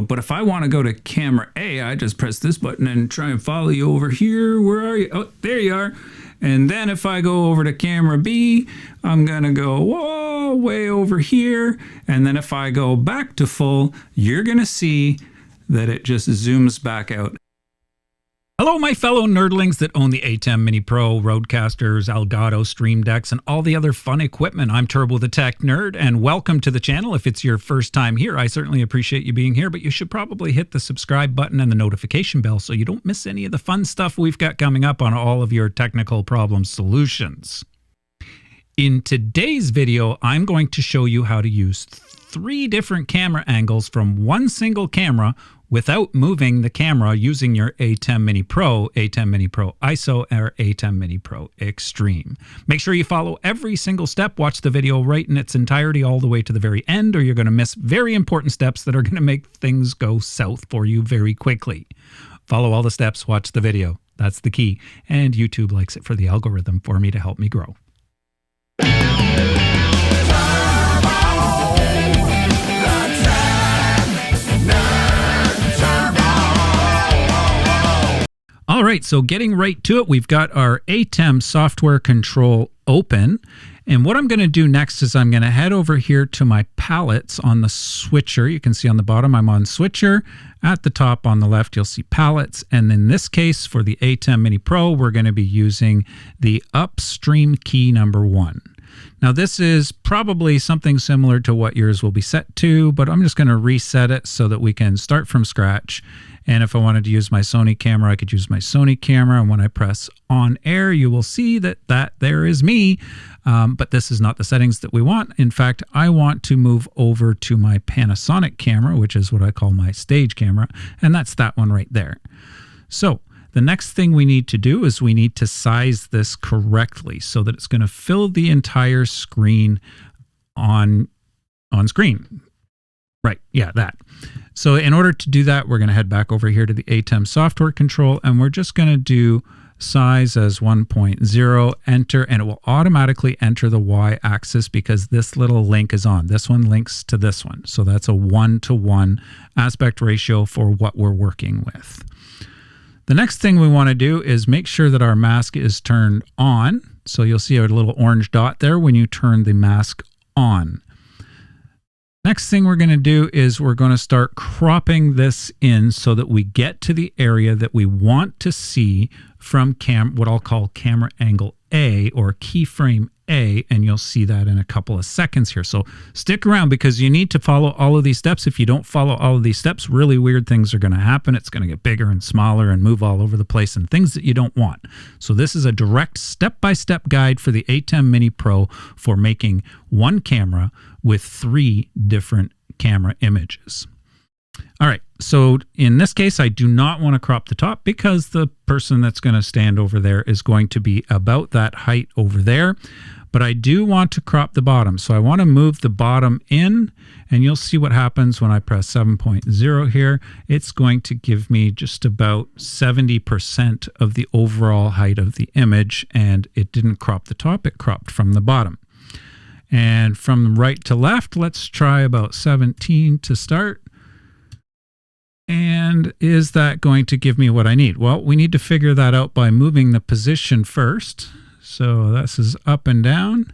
But if I want to go to camera A, I just press this button and try and follow you over here. Where are you? Oh, there you are. And then if I go over to camera B, I'm going to go whoa, way over here. And then if I go back to full, you're going to see that it just zooms back out. Hello, my fellow nerdlings that own the ATEM Mini Pro, Roadcasters, Elgato, Stream Decks, and all the other fun equipment. I'm Turbo the Tech Nerd, and welcome to the channel. If it's your first time here, I certainly appreciate you being here, but you should probably hit the subscribe button and the notification bell so you don't miss any of the fun stuff we've got coming up on all of your technical problem solutions. In today's video, I'm going to show you how to use 3 different camera angles from one single camera without moving the camera using your ATEM Mini Pro, ATEM Mini Pro ISO, or ATEM Mini Pro Extreme. Make sure you follow every single step. Watch the video right in its entirety all the way to the very end, or you're going to miss very important steps that are going to make things go south for you very quickly. Follow all the steps, watch the video. That's the key. And YouTube likes it for the algorithm for me to help me grow. All right, so getting right to it, we've got our ATEM software control open. And what I'm going to do next is I'm going to head over here to my palettes on the switcher. You can see on the bottom, I'm on switcher. At the top on the left, you'll see palettes. And in this case, for the ATEM Mini Pro, we're going to be using the upstream key number 1. Now, this is probably something similar to what yours will be set to, but I'm just going to reset it so that we can start from scratch. And if I wanted to use my Sony camera, I could use my Sony camera. And when I press on air, you will see that there is me. But this is not the settings that we want. In fact, I want to move over to my Panasonic camera, which is what I call my stage camera. And that's that one right there. So the next thing we need to do is we need to size this correctly so that it's going to fill the entire screen on screen. Right, yeah, that. So in order to do that, we're going to head back over here to the ATEM software control, and we're just going to do size as 1.0, enter, and it will automatically enter the y-axis because this little link is on. This one links to this one. So that's a 1-to-1 aspect ratio for what we're working with. The next thing we want to do is make sure that our mask is turned on. So you'll see a little orange dot there when you turn the mask on. Next thing we're going to do is we're going to start cropping this in so that we get to the area that we want to see from what I'll call camera angle A or keyframe A, and you'll see that in a couple of seconds here. So stick around because you need to follow all of these steps. If you don't follow all of these steps, really weird things are going to happen. It's going to get bigger and smaller and move all over the place and things that you don't want. So this is a direct step-by-step guide for the ATEM Mini Pro for making one camera with 3 different camera images. All right, so in this case, I do not want to crop the top because the person that's going to stand over there is going to be about that height over there. But I do want to crop the bottom. So I want to move the bottom in, and you'll see what happens when I press 7.0 here. It's going to give me just about 70% of the overall height of the image, and it didn't crop the top, it cropped from the bottom. And from right to left, let's try about 17 to start. And is that going to give me what I need? Well, we need to figure that out by moving the position first. So this is up and down,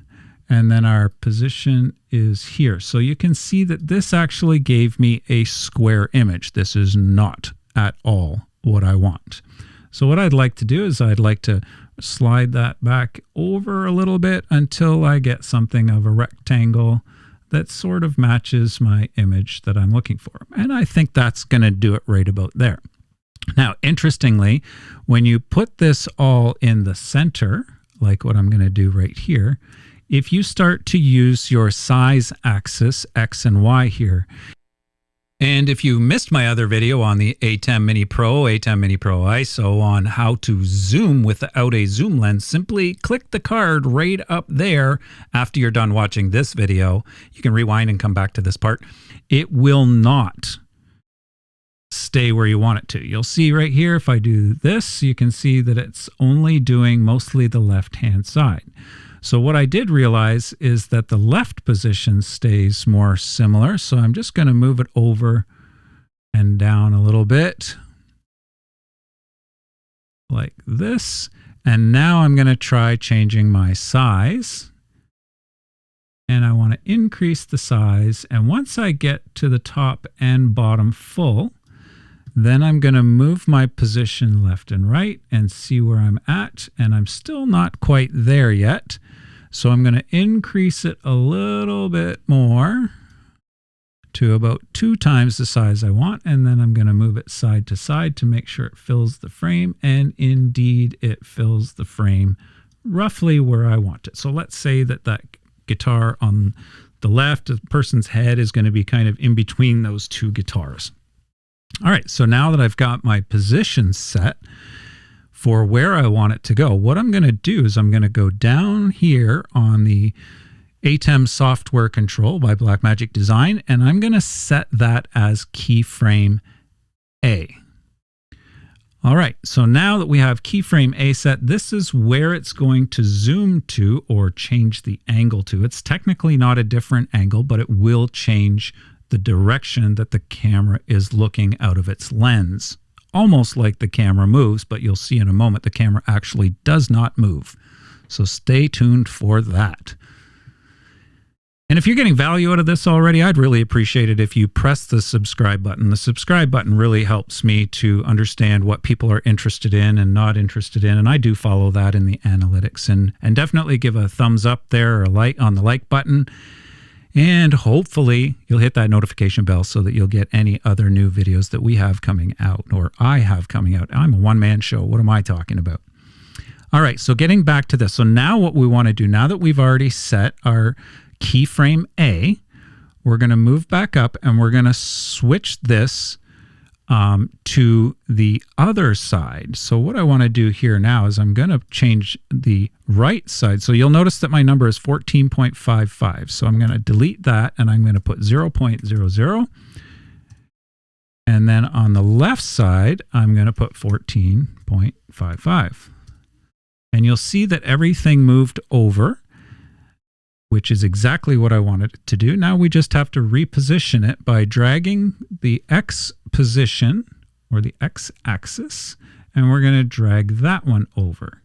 and then our position is here. So you can see that this actually gave me a square image. This is not at all what I want. So what I'd like to do is I'd like to slide that back over a little bit until I get something of a rectangle that sort of matches my image that I'm looking for. And I think that's going to do it right about there. Now, interestingly, when you put this all in the center, like what I'm going to do right here, if you start to use your size axis, X and Y here, and if you missed my other video on the ATEM Mini Pro, ATEM Mini Pro ISO on how to zoom without a zoom lens, simply click the card right up there after you're done watching this video. You can rewind and come back to this part. It will not stay where you want it to. You'll see right here, if I do this, you can see that it's only doing mostly the left-hand side. So what I did realize is that the left position stays more similar. So I'm just going to move it over and and down a little bit like this. And now I'm going to try changing my size. And I want to increase the size. And once I get to the top and bottom full, then I'm going to move my position left and right and see where I'm at. And I'm still not quite there yet. So I'm going to increase it a little bit more to about 2 times the size I want. And then I'm going to move it side to side to make sure it fills the frame. And indeed, it fills the frame roughly where I want it. So let's say that that guitar on the left, the person's head is going to be kind of in between those 2 guitars. All right, so now that I've got my position set for where I want it to go, what I'm going to do is I'm going to go down here on the ATEM Software Control by Blackmagic Design, and I'm going to set that as keyframe A. All right, so now that we have keyframe A set, this is where it's going to zoom to or change the angle to. It's technically not a different angle, but it will change the direction that the camera is looking out of its lens. Almost like the camera moves, but you'll see in a moment the camera actually does not move. So stay tuned for that. And if you're getting value out of this already, I'd really appreciate it if you press the subscribe button. The subscribe button really helps me to understand what people are interested in and not interested in. And I do follow that in the analytics. And definitely give a thumbs up there or a like on the like button. And hopefully you'll hit that notification bell so that you'll get any other new videos that we have coming out or I have coming out. I'm a one-man show. What am I talking about? All right, so getting back to this. So now what we want to do, now that we've already set our keyframe A, we're going to move back up and we're going to switch this to the other side. So what I want to do here now is I'm going to change the right side. So you'll notice that my number is 14.55. So I'm going to delete that and I'm going to put 0.00. And then on the left side, I'm going to put 14.55. And you'll see that everything moved over, which is exactly what I wanted it to do. Now we just have to reposition it by dragging the X position or the X axis, and we're going to drag that one over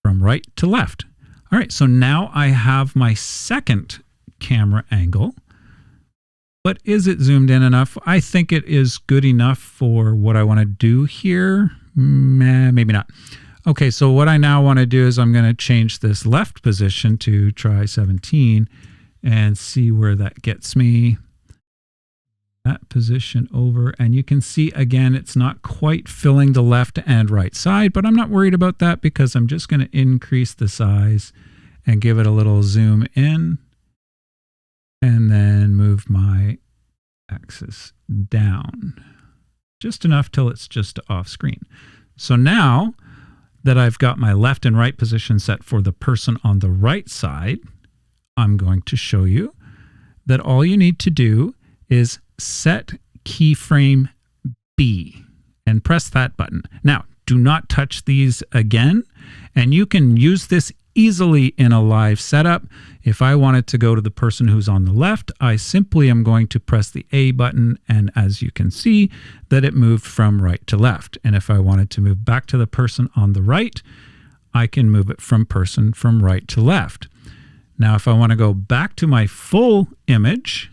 from right to left. All right, so now I have my second camera angle, but is it zoomed in enough? I think it is good enough for what I want to do here. Maybe not. Okay, so what I now want to do is I'm going to change this left position to try 17 and see where that gets me. That position over, and you can see again it's not quite filling the left and right side, but I'm not worried about that because I'm just going to increase the size and give it a little zoom in and then move my axis down just enough till it's just off screen. So now that I've got my left and right position set for the person on the right side, I'm going to show you that all you need to do is set keyframe B and press that button. Now, do not touch these again, and you can use this easily in a live setup. If I wanted to go to the person who's on the left, I simply am going to press the A button, and as you can see that it moved from right to left. And if I wanted to move back to the person on the right, I can move it from right to left. Now, if I want to go back to my full image,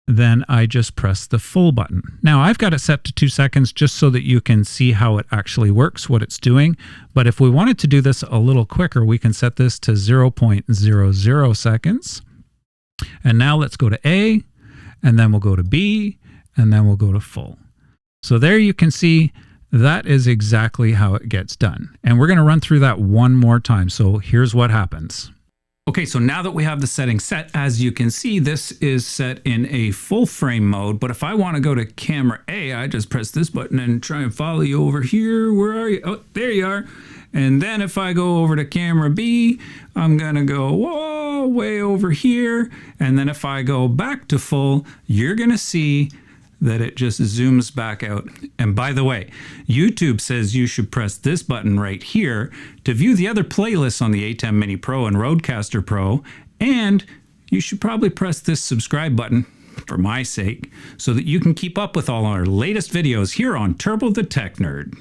then I just press the full button. Now I've got it set to 2 seconds just so that you can see how it actually works, what it's doing. But if we wanted to do this a little quicker, we can set this to 0.00 seconds. And now let's go to A, and then we'll go to B, and then we'll go to full. So there you can see that is exactly how it gets done. And we're going to run through that one more time. So here's what happens. Okay, so now that we have the settings set, as you can see, this is set in a full frame mode. But if I want to go to camera A, I just press this button and try and follow you over here. Where are you? Oh, there you are. And then if I go over to camera B, I'm going to go whoa, way over here. And then if I go back to full, you're going to see that it just zooms back out. And by the way, YouTube says you should press this button right here to view the other playlists on the ATEM Mini Pro and Rodecaster Pro, and you should probably press this subscribe button for my sake, so that you can keep up with all our latest videos here on Turbo the Tech Nerd.